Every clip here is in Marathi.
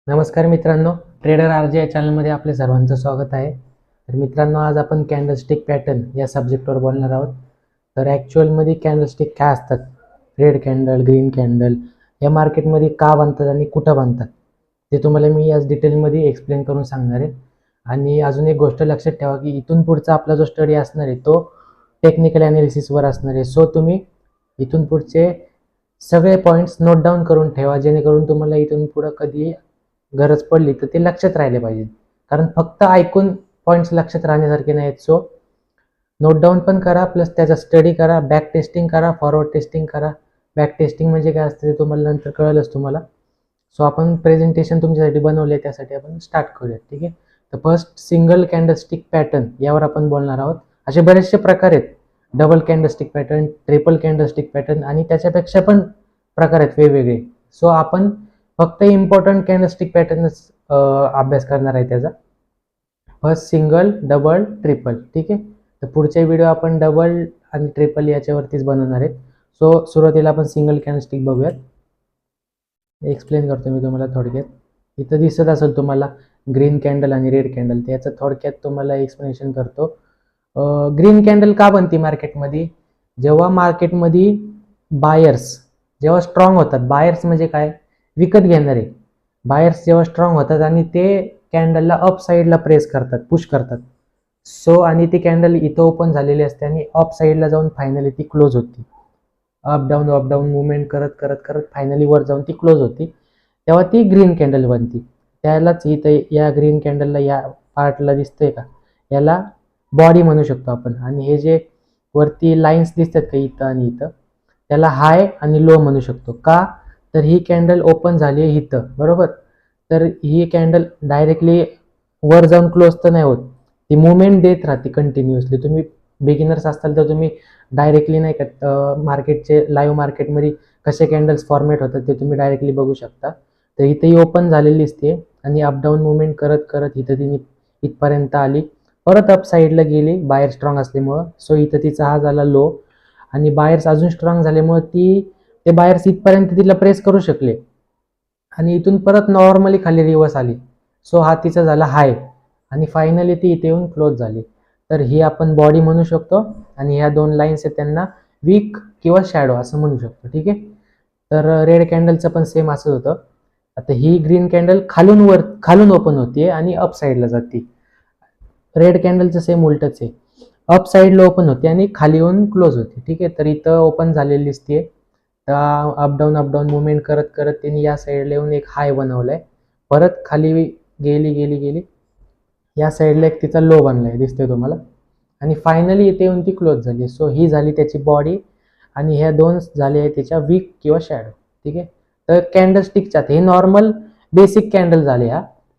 नमस्कार मित्रांनो, ट्रेडर आरजे या चॅनलमध्ये आपले सर्वांचं स्वागत आहे. तर मित्रांनो, आज आपण कॅन्डलस्टिक पॅटर्न या सब्जेक्टवर बोलणार आहोत. तर ॲक्च्युअलमध्ये कॅन्डलस्टिक काय असतात, रेड कॅन्डल, ग्रीन कॅन्डल या मार्केटमध्ये का बनतात आणि कुठं बनतात ते तुम्हाला मी आज डिटेलमध्ये एक्सप्लेन करून सांगणार आहे. आणि अजून एक गोष्ट लक्षात ठेवा की इथून पुढचा आपला जो स्टडी असणार आहे तो टेक्निकल ॲनालिसिसवर असणार आहे. सो तुम्ही इथून पुढचे सगळे पॉईंट्स नोट डाऊन करून ठेवा, जेणेकरून तुम्हाला इथून पुढं कधी गरज पडली तर ते लक्षात राहिले पाहिजे. कारण फक्त ऐकून पॉईंट्स लक्षात राहण्यासारखे नाहीत. सो नोट डाऊन पण करा, प्लस त्याचा स्टडी करा, बॅक टेस्टिंग करा, फॉरवर्ड टेस्टिंग करा. बॅक टेस्टिंग म्हणजे काय असतं ते तुम्हाला नंतर कळलंच तुम्हाला. सो आपण प्रेझेंटेशन तुमच्यासाठी बनवले, त्यासाठी आपण स्टार्ट करूया. ठीक आहे. तर फर्स्ट सिंगल कॅन्डलस्टिक पॅटर्न यावर आपण बोलणार आहोत. असे बरेचसे प्रकार आहेत, double candlestick pattern, triple candlestick pattern आणि त्याच्यापेक्षा पण प्रकार आहेत वेगवेगळे. सो आपण फक्त इम्पॉर्टंट कॅन्डलस्टिक पॅटर्नच अभ्यास करणार आहे त्याचा. First single, double, triple. ठीक आहे. तर पुढचे व्हिडिओ आपण डबल आणि ट्रिपल याच्यावरतीच बनवणार आहेत. सो सुरुवातीला आपण सिंगल कॅन्डलस्टिक बघूयात. एक्सप्लेन करतो मी तुम्हाला थोडक्यात. इथं दिसत असेल तुम्हाला ग्रीन कॅन्डल आणि रेड कॅन्डल, त्याचं थोडक्यात तुम्हाला एक्सप्लेनेशन करतो. ग्रीन कॅन्डल का बनते मार्केटमध्ये? जेव्हा मार्केटमध्ये बायर्स जेव्हा स्ट्रॉंग होतात, बायर्स म्हणजे काय, विकत घेणारे बायर्स जेव्हा स्ट्रॉंग होतात आणि ते कॅन्डलला अप साईडला प्रेस करतात, पुश करतात. सो आणि ती कॅन्डल इथं ओपन झालेली असते आणि अप साईडला जाऊन फायनली ती क्लोज होती. अप डाऊन मुवमेंट करत करत करत फायनली वर जाऊन ती क्लोज होती. तेव्हा ती ग्रीन कॅन्डल बनती. त्यालाच इथं या ग्रीन कॅन्डलला या पार्टला दिसतंय का, याला बॉडी म्हणू शकतो आपण. आणि हे जे वरती लाईन्स दिसतात का इथं आणि इथं, त्याला हाय आणि लो म्हणू शकतो. का तर ही कॅन्डल ओपन झाली आहे इथं, बरोबर. तर ही कॅन्डल डायरेक्टली वर जाऊन क्लोज तर नाही होत, ती मुवमेंट देत राहते कंटिन्युअसली. तुम्ही बिगिनर्स असताल तर तुम्ही डायरेक्टली नाही का मार्केटचे लाईव्ह मार्केटमध्ये कसे कॅन्डल्स फॉर्मेट होतात ते तुम्ही डायरेक्टली बघू शकता. तर इथे ही ओपन झालेली असते आणि अपडाऊन मुवमेंट करत करत इथं तिने इथपर्यंत आली, परत अप साईडला गेली बाहेर स्ट्रॉंग असल्यामुळं. सो इथं तिचा हा झाला लो आणि बायर्स अजून स्ट्रॉंग झाल्यामुळे ते बायर्स इथपर्यंत तिला प्रेस करू शकले आणि इथून परत नॉर्मली खाली रिव्हर्स आली. सो हा तिचा झाला हाय आणि फायनली ती इथे येऊन क्लोज झाली. तर ही आपण बॉडी म्हणू शकतो आणि ह्या दोन लाईन्स आहेत त्यांना वीक किंवा शॅडो असं म्हणू शकतो. ठीक आहे. तर रेड कॅन्डलचं पण सेम असंच होतं. आता ही ग्रीन कॅन्डल खालून ओपन होतीये आणि अप साईडला जाते. रेड कॅन्डलचं सेम उलटच आहे, अप साईडला ओपन होते आणि खाली येऊन क्लोज होते. ठीक आहे. तर इथं ओपन झालेली दिसते. तर अपडाऊन मुवमेंट करत करत त्यांनी या साईडला येऊन एक हाय बनवलाय, परत खाली गेली गेली गेली या साईडला एक तिचा लो बनलाय, दिसतोय तुम्हाला. आणि फायनली इथे येऊन ती क्लोज झाली. सो ही झाली त्याची बॉडी आणि ह्या दोन झाले आहे त्याच्या वीक किंवा शॅडो. ठीक आहे. तर कॅन्डलस्टिकच्या हे नॉर्मल बेसिक कॅन्डल झाले.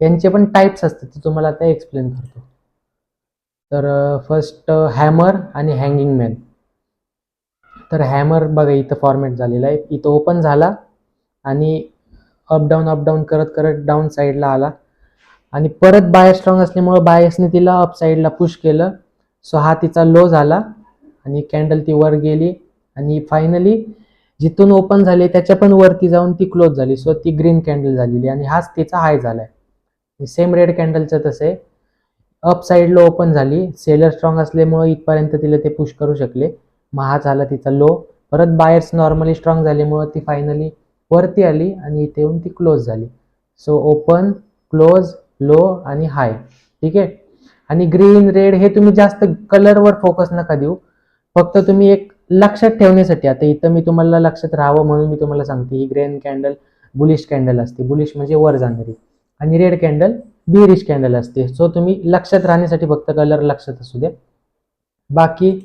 यांचे पण टाईप्स असतात, ते तुम्हाला आता एक्सप्लेन करतो. तर फर्स्ट हॅमर आणि हँगिंग मॅन. तर हॅमर बघा इथं फॉर्मॅट झालेला आहे, इथं ओपन झाला आणि अप डाऊन करत करत डाऊन साईडला आला आणि परत बायर स्ट्रॉंग असल्यामुळे बायसने तिला अप साईडला पुश केलं. सो हा तिचा लो झाला आणि कॅन्डल ती वर गेली आणि फायनली जिथून ओपन झाली त्याच्या पण वरती जाऊन ती क्लोज झाली. सो ती ग्रीन कॅन्डल झालेली आणि हाच तिचा हाय झालाय. सेम रेड कॅन्डलचं तसं आहे, अप साईडला ओपन झाली, सेलर स्ट्रॉंग असल्यामुळे इथपर्यंत तिला ते पुश करू शकले. मग हा झाला तिचा लो. परत बायर्स नॉर्मली स्ट्रॉंग झाल्यामुळे ती फायनली वरती आली आणि इथे येऊन ती क्लोज झाली. सो ओपन, क्लोज, लो आणि हाय. ठीक आहे. आणि ग्रीन रेड हे तुम्ही जास्त कलरवर फोकस नका देऊ, फक्त तुम्ही एक लक्षात ठेवण्यासाठी. आता इथं मी तुम्हाला लक्षात राहावं म्हणून मी तुम्हाला सांगते, ही ग्रीन कॅन्डल बुलिश कॅन्डल असते, बुलिश म्हणजे वर जाणारी, आणि रेड कॅन्डल बिअरिश कॅन्डल असते. सो तुम्ही लक्षात राहण्यासाठी फक्त कलर लक्षात असू द्या. बाकी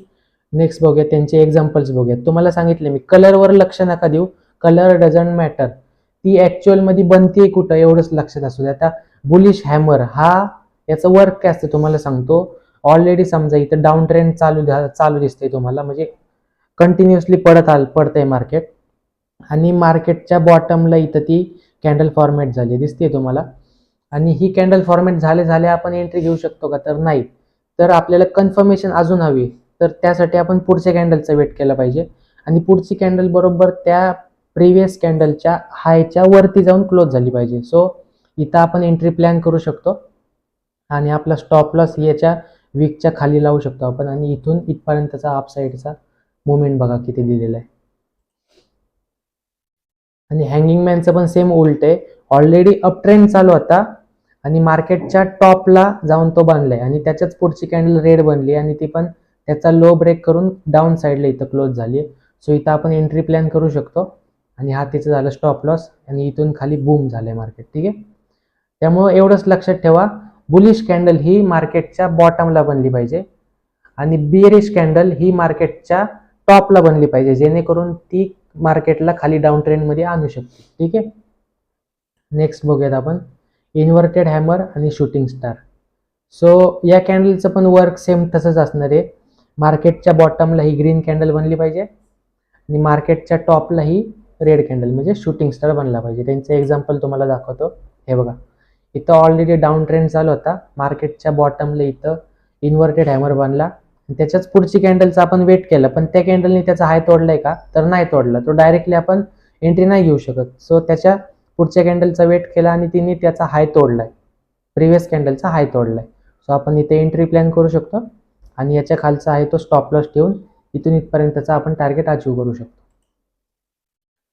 नेक्स्ट बघूया, त्यांचे एक्झाम्पल्स बघूया. तुम्हाला सांगितले मी कलरवर लक्ष नका देऊ, कलर डझंट मॅटर, ती ऍक्च्युअल मध्ये बनते कुठं एवढंच लक्षात असू द्या. आता बुलिश हॅमर हा याचं वर्क काय असतं तुम्हाला सांगतो. ऑलरेडी समजा इथं डाऊन ट्रेंड चालू दिसते तुम्हाला, म्हणजे कंटिन्युअसली पडतंय मार्केट आणि मार्केटच्या बॉटमला इथं ती कॅन्डल फॉर्मॅट झाली दिसते तुम्हाला. आणि ही कॅन्डल फॉर्मॅट झाले आपण एंट्री घेऊ शकतो का, तर नाही. तर आपल्याला कन्फर्मेशन अजून हवी, तर त्यासाठी आपण पुढच्या कॅन्डलचा वेट केला पाहिजे आणि पुढची कॅन्डल बरोबर त्या प्रिव्हियस कॅन्डलच्या हायच्या वरती जाऊन क्लोज झाली पाहिजे. सो इथं आपण एंट्री प्लॅन करू शकतो आणि आपला स्टॉप लॉस याच्या विकच्या खाली लावू शकतो आपण, आणि इथून इथपर्यंतचा अप साईडचा मुवमेंट बघा किती दिलेला आहे. आणि हँगिंग मॅनचं पण सेम उलट आहे. ऑलरेडी अप ट्रेंड चालू होता आणि मार्केटच्या टॉपला जाऊन तो बनलाय आणि त्याच्याच पुढची कॅन्डल रेड बनली आणि ती पण त्याचा लो ब्रेक करून डाऊन साईडला इथं क्लोज झाली. सो इथं आपण एंट्री प्लॅन करू शकतो आणि हा तिचं झालं स्टॉप लॉस आणि इथून खाली बूम झालंय मार्केट. ठीक आहे, त्यामुळे एवढंच लक्षात ठेवा, बुलिश कॅन्डल ही मार्केटच्या बॉटमला बनली पाहिजे आणि बिअरिश कॅन्डल ही मार्केटच्या टॉपला बनली पाहिजे, जेणेकरून ती मार्केटला खाली डाऊन ट्रेंड मध्ये आणू शकते. ठीक आहे, नेक्स्ट बघूयात आपण इन्व्हर्टेड हॅमर आणि शूटिंग स्टार. सो या कॅन्डलचं पण वर्क सेम तसंच असणार आहे. मार्केटच्या बॉटमला ही ग्रीन कॅन्डल बनली पाहिजे आणि मार्केटच्या टॉपला ही रेड कॅन्डल म्हणजे शूटिंग स्टार बनला पाहिजे. त्यांचं एक्झाम्पल तुम्हाला दाखवतो. हे बघा, इथं ऑलरेडी डाऊन ट्रेंड चालू होता, मार्केटच्या बॉटमला इथं इन्व्हर्टेड हॅमर बनला, त्याच्याच पुढची कॅन्डलचा आपण वेट केलं, पण त्या कॅन्डलने त्याचा हाय तोडलाय का, तर नाही तोडला. तो डायरेक्टली आपण एंट्री नाही घेऊ शकत. सो त्याच्या पुढच्या कॅन्डलचा वेट केला आणि तिने त्याचा हाय तोडलाय, प्रिव्हियस कॅन्डलचा हाय तोडलाय. सो आपण इथे एंट्री प्लॅन करू शकतो आणि याच्या खालचा आहे तो स्टॉप लॉस ठेवून इथून इथपर्यंतचा आपण टार्गेट अचीव करू शकतो.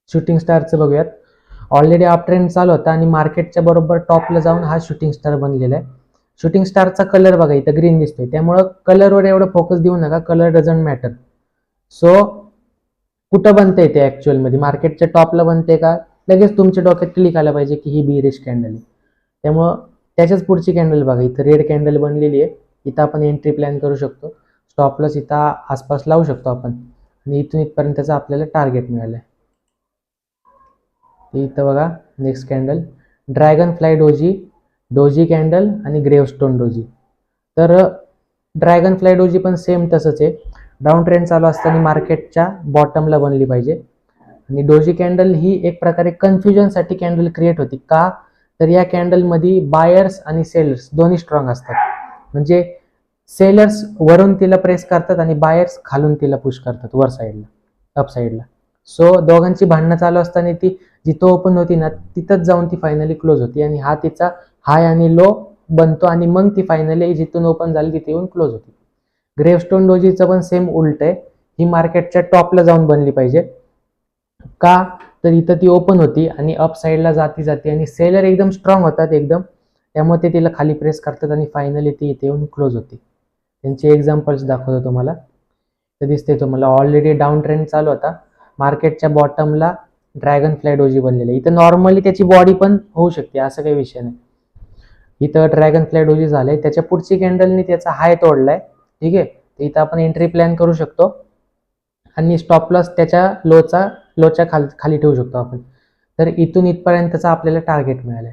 शूटिंग स्टारचं बघूयात. ऑलरेडी अप ट्रेंड चालू होता आणि मार्केटच्या बरोबर टॉपला जाऊन हा शूटिंग स्टार बनलेला आहे. शूटिंग स्टारचा कलर बघा इथं ग्रीन दिसतोय, त्यामुळं कलरवर एवढं फोकस देऊ नका, कलर डझंट मॅटर. सो कुठं बनते ते ऍक्च्युअलमध्ये, मार्केटच्या टॉपला बनते का, लगेच तुमच्या डोक्यात क्लिक आलं पाहिजे की ही बिअरिश कॅन्डल आहे. त्यामुळं त्याच्याच पुढची कॅन्डल बघा इथं रेड कॅन्डल बनलेली आहे, इथं आपण एंट्री प्लॅन करू शकतो, स्टॉप लॉस इथं आसपास लावू शकतो आपण आणि इथून इथपर्यंतचं आपल्याला टार्गेट मिळालं आहे. इथं बघा next candle dragon fly doji, doji candle आणि ग्रेवस्टोन डोजी. तर ड्रॅगन फ्लाय डोजी पण सेम तसंच आहे, डाऊन ट्रेंड चालू असताना मार्केटच्या बॉटमला बनली पाहिजे. आणि डोजी कॅन्डल ही एक प्रकारे कन्फ्युजनसाठी कॅन्डल क्रिएट होती का, तर या कॅन्डलमध्ये बायर्स आणि सेलर्स दोन्ही स्ट्रॉंग असतात. म्हणजे सेलर्स वरून तिला प्रेस करतात आणि बायर्स खालून तिला पुश करतात वर साईडला, अप साईडला. सो दोघांची भांडणं चालू असताना ती जिथं ओपन होती ना तिथंच जाऊन ती फायनली क्लोज होती आणि हा तिचा हाय आणि लो बनतो आणि मग ती फायनली जिथून ओपन झाली तिथे येऊन क्लोज होती. ग्रेवस्टोन डोजीचं पण सेम उलट आहे, ही मार्केटच्या टॉपला जाऊन बनली पाहिजे का, तर इथं ती ओपन होती आणि अप साईडला जाती जाते आणि सेलर एकदम स्ट्रॉंग होतात एकदम, त्यामुळे ते तिला खाली प्रेस करतात आणि फायनली ती इथे येऊन क्लोज होती. त्यांचे एक्झाम्पल्स दाखवतो तुम्हाला. तर दिसते तुम्हाला ऑलरेडी डाऊन ट्रेंड चालू होता, मार्केटच्या बॉटमला ड्रॅगन फ्लाय डोजी बनलेलं आहे. इथं नॉर्मली त्याची बॉडी पण होऊ शकते, असं काही विषय नाही. इथं ड्रॅगन फ्लाय डोजी झालंय, त्याच्या पुढची कॅन्डलनी त्याचा हाय तोडलाय. ठीक आहे, तर इथं आपण एंट्री प्लॅन करू शकतो आणि स्टॉप लॉस त्याच्या लोच्या खाली ठेवू शकतो आपण. तर इथून इथपर्यंतचा आपल्याला टार्गेट मिळालंय.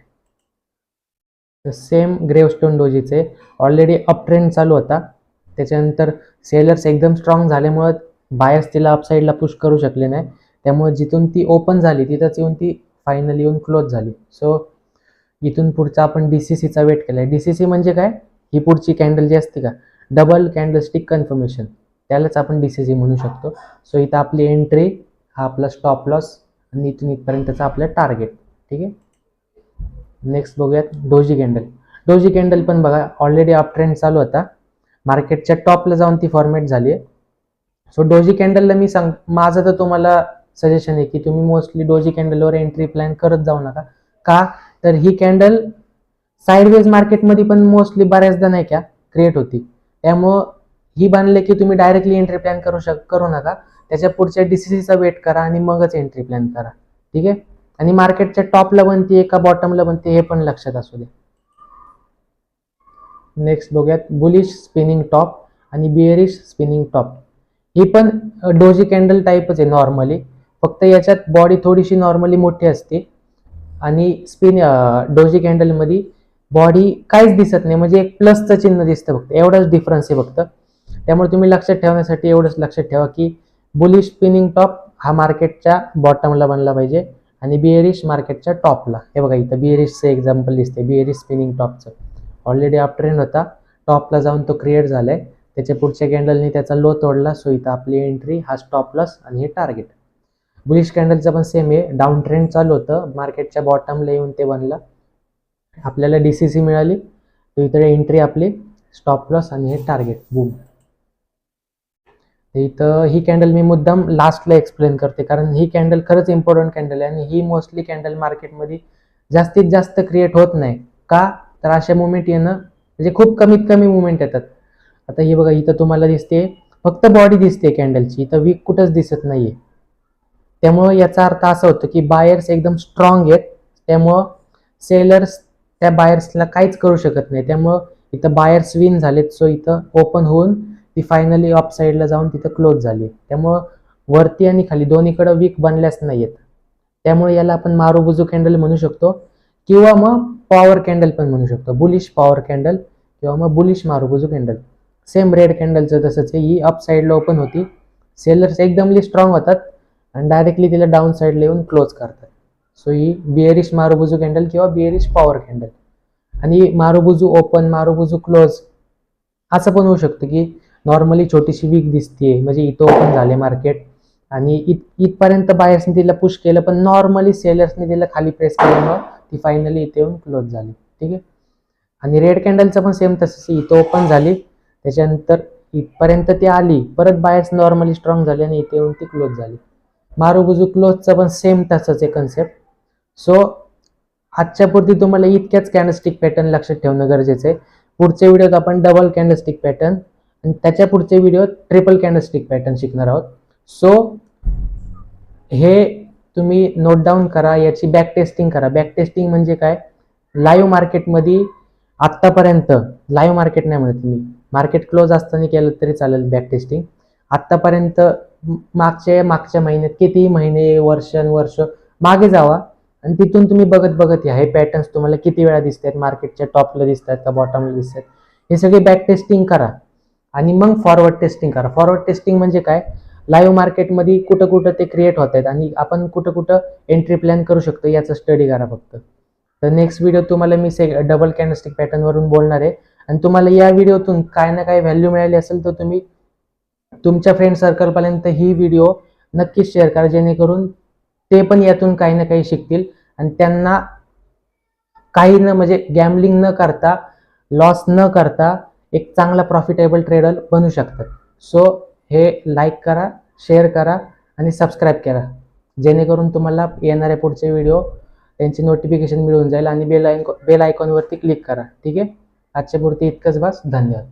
तर सेम ग्रेवस्टोन डोजीचे ऑलरेडी अप ट्रेंड चालू होता, त्याच्यानंतर सेलर्स एकदम स्ट्रॉंग झाल्यामुळं बायर्स तिला अपसाईडला पुश करू शकले नाही, त्यामुळे जिथून ती ओपन झाली तिथंच येऊन ती फायनली येऊन क्लोज झाली. सो इथून पुढचा आपण DCCचा वेट केलाय. DCC म्हणजे काय, ही पुढची कॅन्डल जी असते का, डबल कॅन्डलस्टिक कन्फर्मेशन, त्यालाच आपण DCC म्हणू शकतो. सो इथं आपली एंट्री, हा आपला स्टॉप लॉस आणि इथून इथपर्यंतचा आपलं टार्गेट. ठीक आहे, नेक्स्ट बघूयात डोजी कॅन्डल. डोजी कॅन्डल पण बघा ऑलरेडी अप ट्रेंड चालू होता, मार्केटच्या टॉपला जाऊन ती फॉर्मेट झाली आहे. सो डोजी कॅन्डलला मी माझं तर तुम्हाला सजेशन आहे की तुम्ही मोस्टली डोजी कॅन्डलवर एंट्री प्लॅन करत जाऊ नका का, तर ही कॅन्डल साईडवेज मार्केटमध्ये पण मोस्टली बऱ्याचदा नाही का क्रिएट होती. त्यामुळं ही बनले की तुम्ही डायरेक्टली एंट्री प्लॅन करू नका, त्याच्या पुढच्या DCCचा वेट करा आणि मगच एंट्री प्लॅन करा. ठीक आहे, आणि मार्केटच्या टॉपला बनते का बॉटमला बनते हे पण लक्षात असू दे. नेक्स्ट बघूयात बुलिश स्पिनिंग टॉप आणि बिअरिश स्पिनिंग टॉप. ही पण डोजी कॅन्डल टाईपच आहे नॉर्मली, फक्त याच्यात बॉडी थोडीशी नॉर्मली मोठी असते आणि डोजी कॅन्डलमध्ये बॉडी काहीच दिसत नाही, म्हणजे एक प्लसचं चिन्ह दिसतं फक्त, एवढाच डिफरन्स आहे फक्त. त्यामुळे तुम्ही लक्षात ठेवण्यासाठी एवढंच लक्षात ठेवा की बुलिश स्पिनिंग टॉप हा मार्केटच्या बॉटमला बनला पाहिजे आणि बिअरिश मार्केटच्या टॉपला. हे बघा इथं बिअरिशचं एक्झाम्पल दिसते, bearish spinning टॉपचं. Already up trend होता, टॉपला जाऊन तो क्रिएट झालाय, त्याच्या पुढच्या कॅन्डलनी त्याचा लो तोडला. सो इथं आपली एंट्री, हा स्टॉप लॉस आणि हे टार्गेट. बुलिश कॅन्डलचं पण सेम आहे, डाऊन ट्रेंड चालू होतं, मार्केटच्या बॉटमला येऊन ते बनलं आपल्याला DCC मिळाली, तर इथे एंट्री आपली, स्टॉप लॉस आणि हे टार्गेट बूम. इथं ही कॅन्डल मी मुद्दाम लास्टला एक्सप्लेन करते, कारण ही कॅन्डल खरंच इम्पॉर्टंट कॅन्डल आहे आणि ही मोस्टली कॅन्डल मार्केटमध्ये जास्तीत जास्त क्रिएट होत नाही. का तर अशा मुवमेंट येणं म्हणजे खूप कमीत कमी मुवमेंट येतात. आता हे बघा, इथं तुम्हाला दिसते फक्त बॉडी दिसते कॅन्डलची, इथं वीक कुठंच दिसत नाहीये. त्यामुळं याचा अर्थ असा होतो की बायर्स एकदम स्ट्रॉंग आहेत, त्यामुळं सेलर्स त्या बायर्सला काहीच करू शकत नाही. त्यामुळं इथं बायर्स विन झालेत. सो इथं ओपन होऊन ती फायनली ऑफ साईडला जाऊन तिथं क्लोज झाली. त्यामुळं वरती आणि खाली दोन्हीकडे वीक बनल्याच नाहीयेत. त्यामुळे याला आपण मारुबुजू कॅन्डल म्हणू शकतो किंवा मग पॉवर कॅन्डल पण म्हणू शकतो. बुलिश पॉवर कॅन्डल किंवा मग बुलिश मारुबुजू कॅन्डल. सेम रेड कॅन्डलचं तसंच आहे. ही अप साईडला ओपन होती, सेलर्स एकदमली स्ट्रॉंग होतात आणि डायरेक्टली तिला डाऊन साईडला येऊन क्लोज करतात. सो ही बिअरिश मारुबुजू कॅन्डल किंवा बिअरिश पॉवर कॅन्डल. आणि मारुबुजू ओपन, मारुबुजू क्लोज असं पण होऊ शकतं की नॉर्मली छोटीशी वीक दिसतीये, म्हणजे इथं ओपन झाले मार्केट आणि इथपर्यंत बायर्सने तिला पुश केलं, पण नॉर्मली सेलर्सने तिला खाली प्रेस केल्यामुळं ती फायनली इथे येऊन क्लोज झाली. ठीक आहे. आणि रेड कॅन्डलचं पण सेम तसंच, इथं ओपन झाली, त्याच्यानंतर इथपर्यंत ती आली, परत बायर्स नॉर्मली स्ट्रॉंग झाले आणि इथे येऊन ती क्लोज झाली. मारुबुजू क्लोजचं पण सेम तसंच आहे कन्सेप्ट. सो आजच्या पुरती तुम्हाला इतक्याच कॅन्डलस्टिक पॅटर्न लक्षात ठेवणं गरजेचं आहे. पुढच्या व्हिडिओत आपण डबल कॅन्डलस्टिक पॅटर्न आणि त्याच्या पुढच्या व्हिडिओत ट्रिपल कॅन्डलस्टिक पॅटर्न शिकणार आहोत. सो हे तुम्ही नोट डाऊन करा, याची बॅक टेस्टिंग करा. बॅक टेस्टिंग म्हणजे काय, लाईव्ह मार्केटमध्ये आत्तापर्यंत, लाईव्ह मार्केट नाही म्हणत मी, मार्केट क्लोज असताना केलं तरी चालेल बॅक टेस्टिंग. आत्तापर्यंत मागच्या महिन्यात किती महिने, वर्ष मागे जावा आणि तिथून तुम्ही बघत बघत या, हे पॅटर्न्स तुम्हाला किती वेळा दिसतात, मार्केटच्या टॉपला दिसतात का बॉटमला दिसतात, हे सगळे बॅक टेस्टिंग करा आणि मग फॉरवर्ड टेस्टिंग करा. फॉरवर्ड टेस्टिंग म्हणजे काय, लाईव्ह मार्केटमध्ये कुठं कुठं ते क्रिएट होत आहेत आणि आपण कुठं कुठं एंट्री प्लॅन करू शकतो याचा स्टडी करा फक्त. तर नेक्स्ट व्हिडिओ तुम्हाला मी डबल कॅन्डलस्टिक पॅटर्न वरून बोलणार आहे आणि तुम्हाला या व्हिडिओतून काय ना काय व्हॅल्यू मिळाली असेल तर तुम्ही तुमच्या फ्रेंड सर्कलपर्यंत ही व्हिडिओ नक्कीच शेअर करा, जेणेकरून ते पण यातून काही ना काही शिकतील आणि त्यांना काही न म्हणजे गॅमलिंग न करता, लॉस न करता एक चांगला प्रॉफिटेबल ट्रेडर बनू शकतात. सो हे लाईक करा, शेअर करा आणि सबस्क्राईब करा, जेणेकरून तुम्हाला येणाऱ्या पुढचे व्हिडिओ त्यांची नोटिफिकेशन मिळून जाईल आणि बेल आयकॉनवरती क्लिक करा. ठीक आहे. आजच्या पुरती इतकंच बस. धन्यवाद.